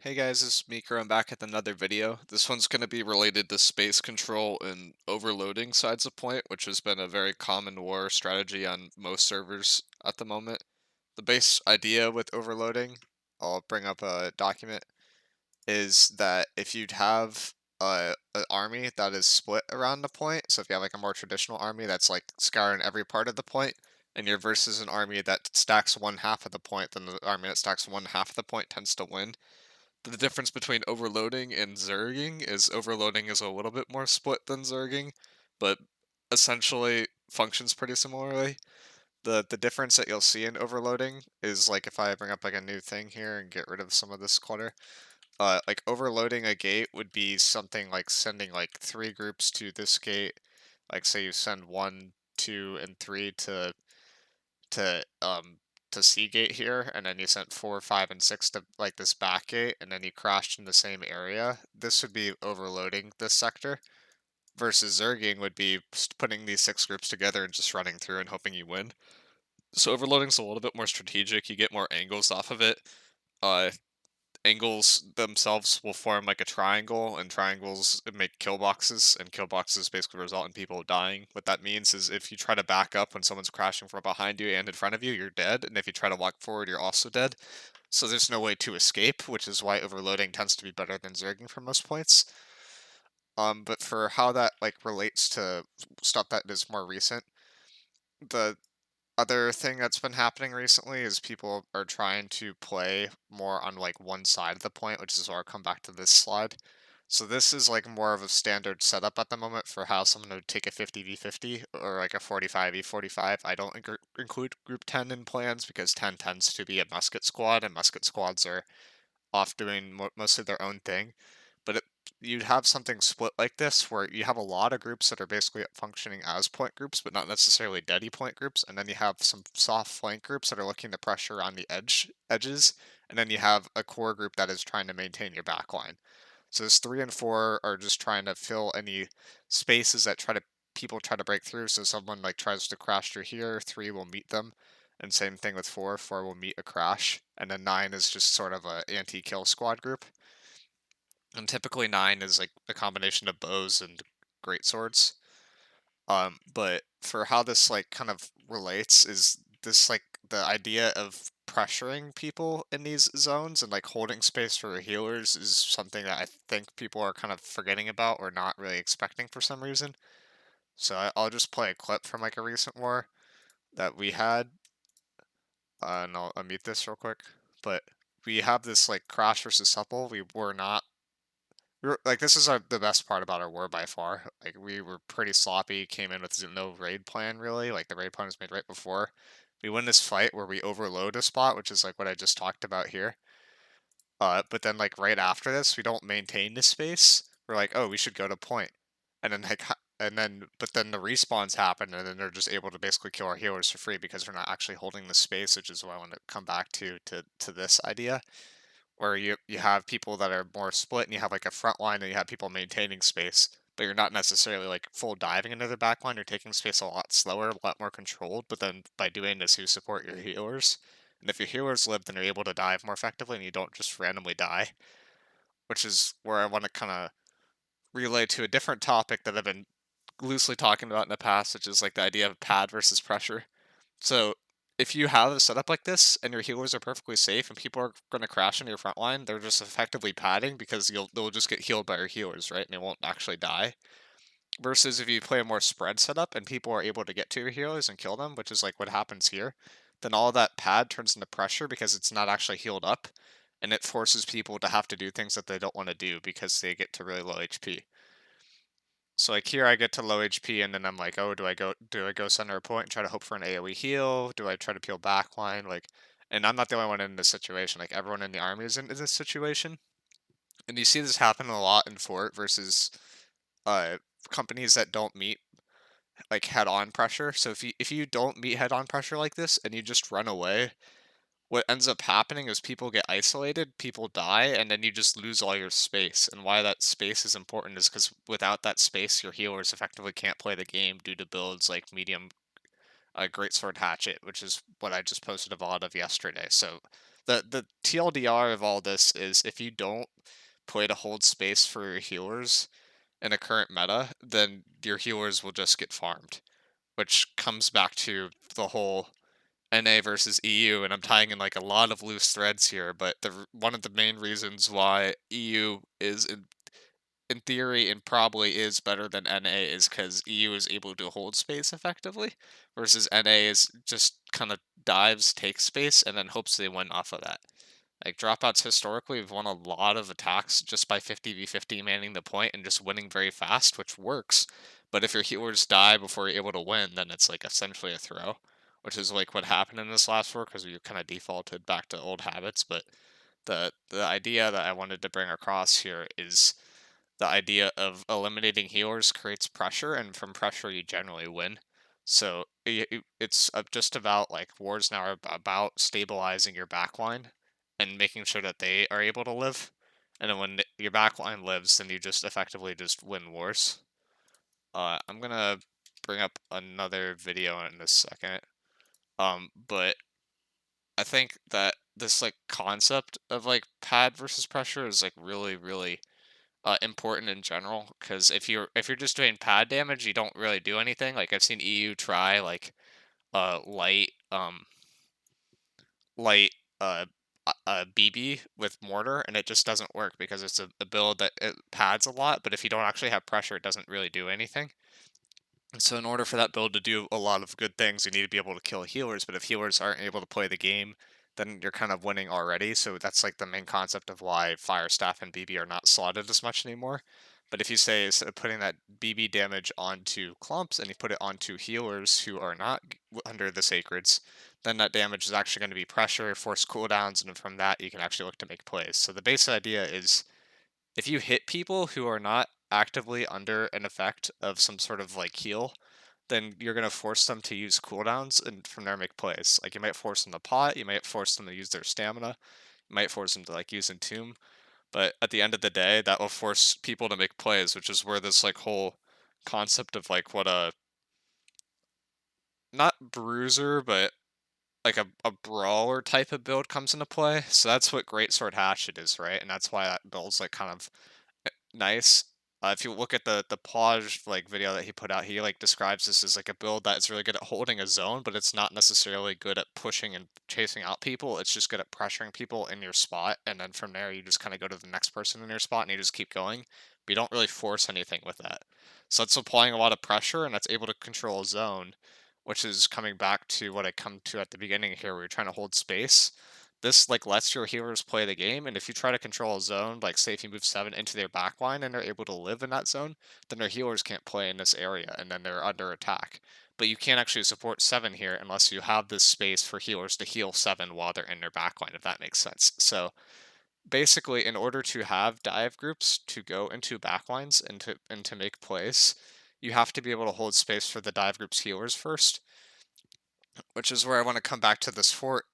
Hey guys, this is Meeker. I'm back with another video. This one's going to be related to space control and overloading sides of point, which has been a very common war strategy on most servers at the moment. The base idea with overloading, I'll bring up a document, is that if you'd have an army that is split around the point, so if you have like a more traditional army that's like scouring every part of the point, and you're versus an army that stacks one half of the point, then the army that stacks one half of the point tends to win. The difference between overloading and zerging is overloading is a little bit more split than zerging, but essentially functions pretty similarly. The difference that you'll see in overloading is like if I bring up like a new thing here and get rid of some of this clutter, like overloading a gate would be something like sending like three groups to this gate. Like say you send one, two, and three to to C gate here, and then you sent 4, 5, and 6 to like this back gate, and then you crashed in the same area. This would be overloading this sector. Versus zerging would be putting these six groups together and just running through and hoping you win. So overloading's a little bit more strategic. You get more angles off of it. Uh, Angles themselves will form like a triangle, and triangles make kill boxes, and kill boxes basically result in people dying. What that means is if you try to back up when someone's crashing from behind you and in front of you, you're dead, and if you try to walk forward, you're also dead. So there's no way to escape, which is why overloading tends to be better than zerging for most points. But for how that like relates to stuff that is more recent, the other thing that's been happening recently is people are trying to play more on like one side of the point, which is where I'll come back to this slide. So this is like more of a standard setup at the moment for how someone would take a 50v50 or like a 45v45. I don't include group 10 in plans because 10 tends to be a musket squad, and musket squads are off doing mostly their own thing. But you'd have something split like this where you have a lot of groups that are basically functioning as point groups, but not necessarily deady point groups, and then you have some soft flank groups that are looking to pressure on the edges, and then you have a core group that is trying to maintain your back line. So this 3 and 4 are just trying to fill any spaces that people try to break through. So someone like tries to crash through here, 3 will meet them. And same thing with 4, 4 will meet a crash. And then 9 is just sort of a anti-kill squad group. And typically 9 is like a combination of bows and great swords. But for how this like kind of relates is this like the idea of pressuring people in these zones and like holding space for healers is something that I think people are kind of forgetting about or not really expecting for some reason. So I'll just play a clip from like a recent war that we had, and I'll unmute this real quick. But we have this like crash versus supple. Like this is the best part about our war by far. Like we were pretty sloppy, came in with no raid plan really. Like the raid plan was made right before. We win this fight where we overload a spot, which is like what I just talked about here. But then like right after this, we don't maintain the space. We're like, oh, we should go to point, and then but then the respawns happen, and then they're just able to basically kill our healers for free because we're not actually holding the space, which is what I want to come back to this idea where you have people that are more split and you have like a front line and you have people maintaining space, but you're not necessarily like full diving into the back line. You're taking space a lot slower, a lot more controlled, but then by doing this you support your healers. And if your healers live, then you're able to dive more effectively and you don't just randomly die, which is where I want to kind of relay to a different topic that I've been loosely talking about in the past, which is like the idea of pad versus pressure. So if you have a setup like this and your healers are perfectly safe and people are going to crash into your front line, they're just effectively padding because they'll just get healed by your healers, right? And they won't actually die. Versus if you play a more spread setup and people are able to get to your healers and kill them, which is like what happens here, then all that pad turns into pressure because it's not actually healed up, and it forces people to have to do things that they don't want to do because they get to really low HP. So like here I get to low HP and then I'm like, oh, do I go center a point and try to hope for an AoE heal? Do I try to peel backline? Like, and I'm not the only one in this situation. Like everyone in the army is in this situation. And you see this happen a lot in Fort versus uh companies that don't meet like head-on pressure. So if you don't meet head-on pressure like this and you just run away, what ends up happening is people get isolated, people die, and then you just lose all your space. And why that space is important is because without that space, your healers effectively can't play the game due to builds like medium, greatsword hatchet, which is what I just posted a lot of yesterday. So The TLDR of all this is if you don't play to hold space for your healers in a current meta, then your healers will just get farmed, which comes back to the whole NA versus EU, and I'm tying in like a lot of loose threads here, but one of the main reasons why EU is in theory and probably is better than NA is because EU is able to hold space effectively, versus NA is just kind of dives, takes space, and then hopes they win off of that. Like dropouts historically have won a lot of attacks just by 50v50 manning the point and just winning very fast, which works. But if your healers die before you're able to win, then it's like essentially a throw, which is like what happened in this last war because we kind of defaulted back to old habits. But the idea that I wanted to bring across here is the idea of eliminating healers creates pressure, and from pressure you generally win. So it's just about like wars now are about stabilizing your backline and making sure that they are able to live. And then when your backline lives, then you just effectively just win wars. I'm gonna bring up another video in a second. But I think that this like concept of like pad versus pressure is like really important in general because if you're just doing pad damage, you don't really do anything. Like I've seen EU try like light light BB with mortar, and it just doesn't work because it's a build that it pads a lot. But if you don't actually have pressure, it doesn't really do anything. And so in order for that build to do a lot of good things, you need to be able to kill healers, but if healers aren't able to play the game, then you're kind of winning already. So that's like the main concept of why Fire Staff and BB are not slotted as much anymore. But if you say instead of putting that BB damage onto clumps and you put it onto healers who are not under the sacreds, then that damage is actually going to be pressure, force cooldowns, and from that you can actually look to make plays. So the basic idea is if you hit people who are not actively under an effect of some sort of like heal, then you're going to force them to use cooldowns and from there make plays. Like you might force them to pot, you might force them to use their stamina, you might force them to like use entomb, but at the end of the day, that will force people to make plays, which is where this like whole concept of like what a not bruiser, but like a brawler type of build comes into play. So that's what Great Sword Hatchet is, right? And that's why that build's like kind of nice. If you look at the Plage like video that he put out, he like describes this as like a build that is really good at holding a zone, but it's not necessarily good at pushing and chasing out people. It's just good at pressuring people in your spot, and then from there you just kind of go to the next person in your spot and you just keep going. But you don't really force anything with that. So that's applying a lot of pressure and that's able to control a zone, which is coming back to what I come to at the beginning here, where you're trying to hold space. This like lets your healers play the game, and if you try to control a zone, like say if you move 7 into their backline and they're able to live in that zone, then their healers can't play in this area and then they're under attack. But you can't actually support 7 here unless you have this space for healers to heal 7 while they're in their backline, if that makes sense. So basically in order to have dive groups to go into backlines and to make plays, you have to be able to hold space for the dive groups healers first, which is where I want to come back to this fort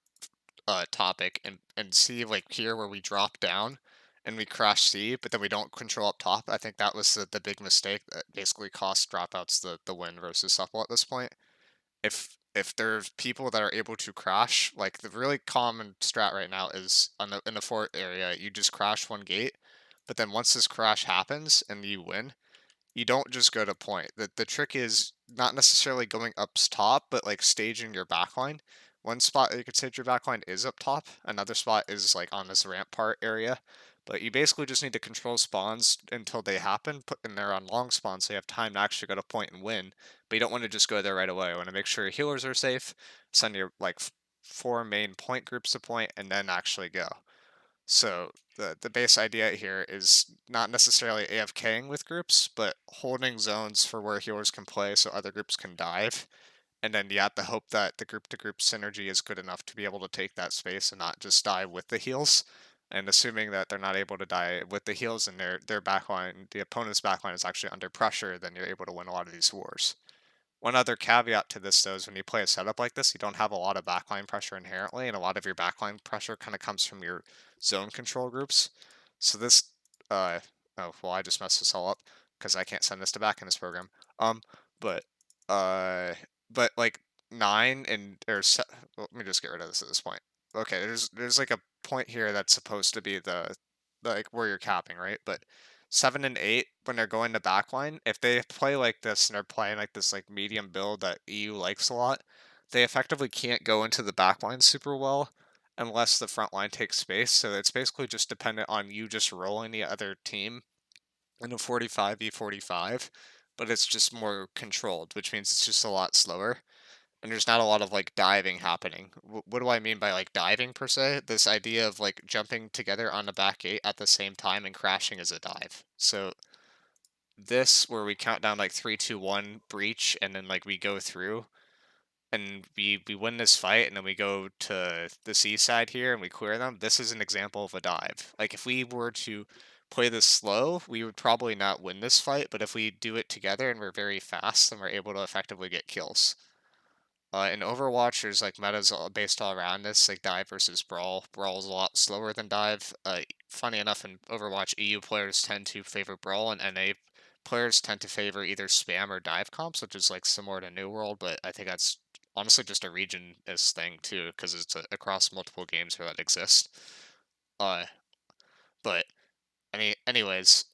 topic and see like here where we drop down and we crash C, but then we don't control up top. I think that was the big mistake that basically cost dropouts the win versus supple at this point. If there's people that are able to crash, like the really common strat right now is on the in the fort area, you just crash one gate, but then once this crash happens and you win, you don't just go to point. The trick is not necessarily going up top, but like staging your backline. One spot that you could stage your backline is up top. Another spot is like on this rampart area. But you basically just need to control spawns until they happen, put in there on long spawns so you have time to actually go to point and win. But you don't want to just go there right away. You want to make sure your healers are safe, send your like 4 main point groups to point, and then actually go. So the base idea here is not necessarily AFKing with groups, but holding zones for where healers can play so other groups can dive. And then you have to hope that the group to group synergy is good enough to be able to take that space and not just die with the heals. And assuming that they're not able to die with the heals and their backline, the opponent's backline is actually under pressure, then you're able to win a lot of these wars. One other caveat to this, though, is when you play a setup like this, you don't have a lot of backline pressure inherently, and a lot of your backline pressure kind of comes from your zone control groups. So this, oh, well, I just messed this all up because I can't send this to back in this program. Um, but, uh, but like 9 and, well, let me just get rid of this at this point. okay, there's like a point here that's supposed to be like where you're capping, right? But 7 and 8, when they're going to backline, if they play like this and they're playing like this like medium build that EU likes a lot, they effectively can't go into the backline super well unless the front line takes space. So it's basically just dependent on you just rolling the other team in a 45v45, but it's just more controlled, which means it's just a lot slower and there's not a lot of like diving happening. What do I mean by like diving per se? This idea of like jumping together on the back gate at the same time and crashing is a dive. So this where we count down like 3, 2, 1 breach and then like we go through and we win this fight and then we go to the C side here and we clear them. This is an example of a dive. Like if we were to play this slow, we would probably not win this fight, but if we do it together and we're very fast, then we're able to effectively get kills. In Overwatch, there's like metas based all around this, like dive versus brawl. Brawl is a lot slower than dive. Funny enough, in Overwatch, EU players tend to favor brawl, and NA players tend to favor either spam or dive comps, which is like similar to New World. But I think that's honestly just a region-ist thing too, because it's across multiple games where that exists. Uh, but anyways,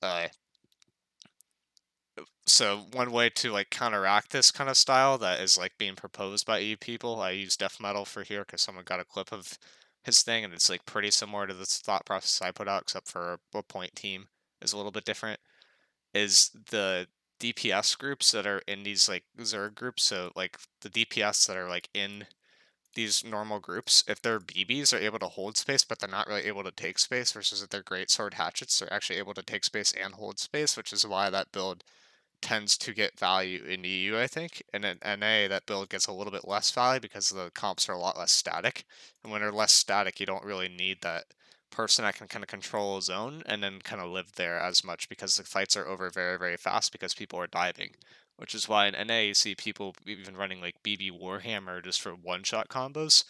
so one way to like counteract this kind of style that is like being proposed by EU people, I use death metal for here because someone got a clip of his thing and it's like pretty similar to this thought process I put out, except for a point team is a little bit different. Is the DPS groups that are in these like Zerg groups, so like the DPS that are like in these normal groups, if their BBs are able to hold space, but they're not really able to take space, versus if they're great sword hatchets, they're actually able to take space and hold space, which is why that build tends to get value in EU, I think. And in NA, that build gets a little bit less value because the comps are a lot less static. And when they're less static, you don't really need that person that can kind of control a zone and then kind of live there as much because the fights are over very, very fast because people are diving. Which is why in NA you see people even running like BB Warhammer just for one-shot combos.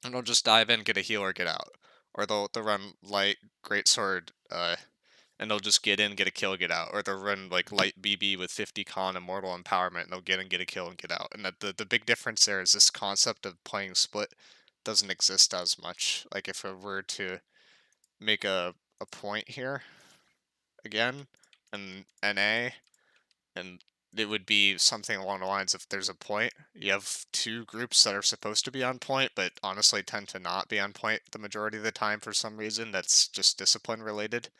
And they'll just dive in, get a heal, or get out. Or they'll run light, greatsword, and they'll just get in, get a kill, get out, or they'll run like light BB with 50 con immortal empowerment, and they'll get in, get a kill, and get out. And the big difference there is this concept of playing split doesn't exist as much. Like if I were to make a point here again, in NA, and it would be something along the lines of there's a point, you have two groups that are supposed to be on point, but honestly tend to not be on point the majority of the time for some reason that's just discipline related.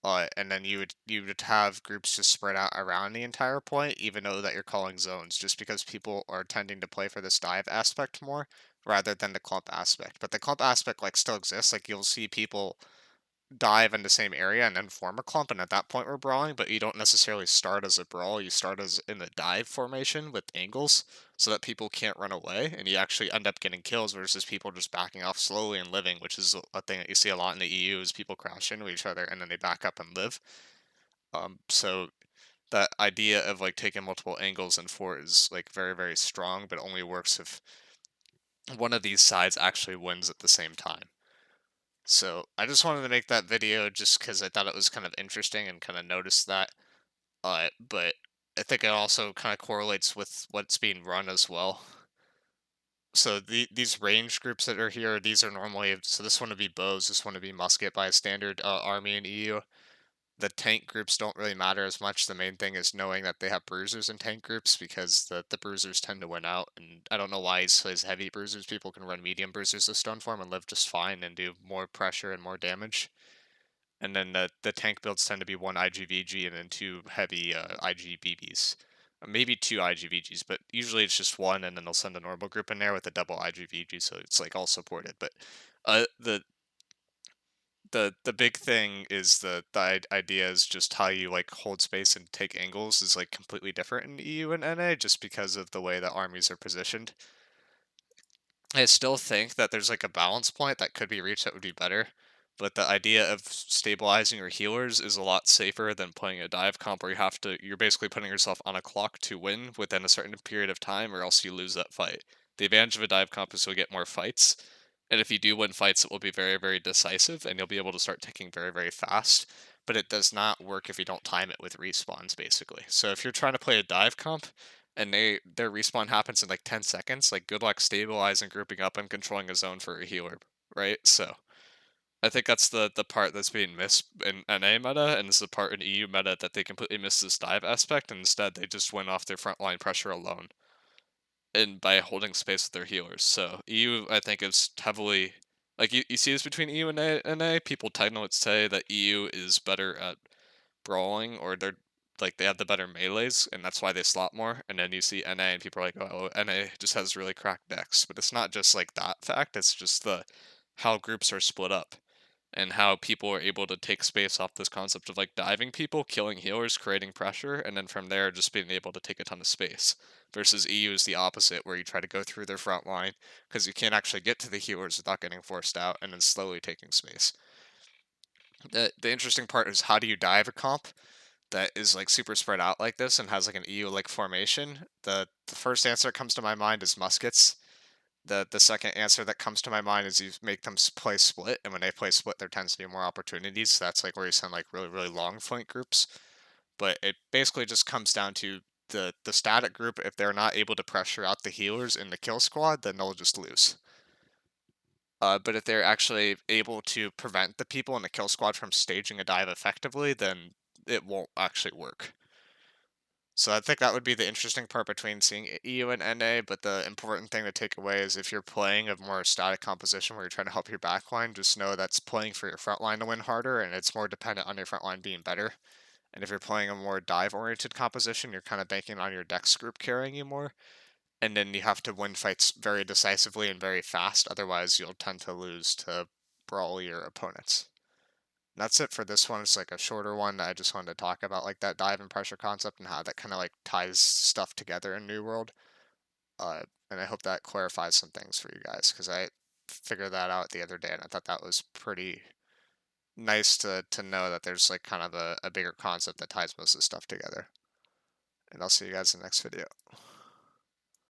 And then you would have groups just spread out around the entire point, even though that you're calling zones, just because people are tending to play for this dive aspect more rather than the clump aspect. But the clump aspect like still exists. Like you'll see people dive in the same area and then form a clump, and at that point we're brawling. But you don't necessarily start as a brawl. You start as in the dive formation with angles, so that people can't run away, and you actually end up getting kills versus people just backing off slowly and living, which is a thing that you see a lot in the EU. Is people crash into each other and then they back up and live. So that idea of like taking multiple angles and fort is like very, very strong, but only works if one of these sides actually wins at the same time. So I just wanted to make that video just because I thought it was kind of interesting and kind of noticed that. But I think it also kind of correlates with what's being run as well. So these range groups that are here, these are normally, so this one would be bows, this one would be musket by a standard army in EU. The tank groups don't really matter as much. The main thing is knowing that they have bruisers in tank groups because the bruisers tend to win out. And I don't know why he says heavy bruisers. People can run medium bruisers with Stoneform and live just fine and do more pressure and more damage. And then the tank builds tend to be one IGVG and then two heavy IGBBs. Maybe two IGVGs, but usually it's just one, and then they'll send a normal group in there with a double IGVG, so it's like all supported. But the big thing is the idea is just how you like hold space and take angles is like completely different in EU and NA just because of the way that armies are positioned. I still think that there's like a balance point that could be reached that would be better, but the idea of stabilizing your healers is a lot safer than playing a dive comp where you're basically putting yourself on a clock to win within a certain period of time or else you lose that fight. The advantage of a dive comp is you'll get more fights, and if you do win fights, it will be very, very decisive, and you'll be able to start ticking very, very fast. But it does not work if you don't time it with respawns, basically. So if you're trying to play a dive comp, and their respawn happens in like 10 seconds. Like, good luck stabilizing, grouping up, and controlling a zone for a healer, right? So I think that's the part that's being missed in NA meta, and it's the part in EU meta that they completely miss this dive aspect, and instead they just win off their frontline pressure alone, and by holding space with their healers. So EU, I think, is heavily like you see this between EU and NA. People tend to say that EU is better at brawling, or they're like they have the better melees, and that's why they slot more. And then you see NA, and people are like, "Oh, NA just has really cracked decks," but it's not just like that fact. It's just the how groups are split up and how people are able to take space off this concept of like diving people, killing healers, creating pressure, and then from there just being able to take a ton of space. Versus EU is the opposite, where you try to go through their front line because you can't actually get to the healers without getting forced out and then slowly taking space. The interesting part is, how do you dive a comp that is like super spread out like this and has like an EU like formation? The first answer that comes to my mind is muskets. The second answer that comes to my mind is you make them play split, and when they play split, there tends to be more opportunities. So that's like where you send like really long flank groups. But it basically just comes down to the static group. If they're not able to pressure out the healers in the kill squad, then they'll just lose. But if they're actually able to prevent the people in the kill squad from staging a dive effectively, then it won't actually work. So I think that would be the interesting part between seeing EU and NA, but the important thing to take away is if you're playing a more static composition where you're trying to help your backline, just know that's playing for your front line to win harder, and it's more dependent on your front line being better. And if you're playing a more dive-oriented composition, you're kind of banking on your dex group carrying you more, and then you have to win fights very decisively and very fast, otherwise you'll tend to lose to brawl your opponents. That's it for this one. It's like a shorter one. I just wanted to talk about like that dive and pressure concept and how that kind of like ties stuff together in New World. And I hope that clarifies some things for you guys, because I figured that out the other day and I thought that was pretty nice to know that there's like kind of a bigger concept that ties most of the stuff together. And I'll see you guys in the next video.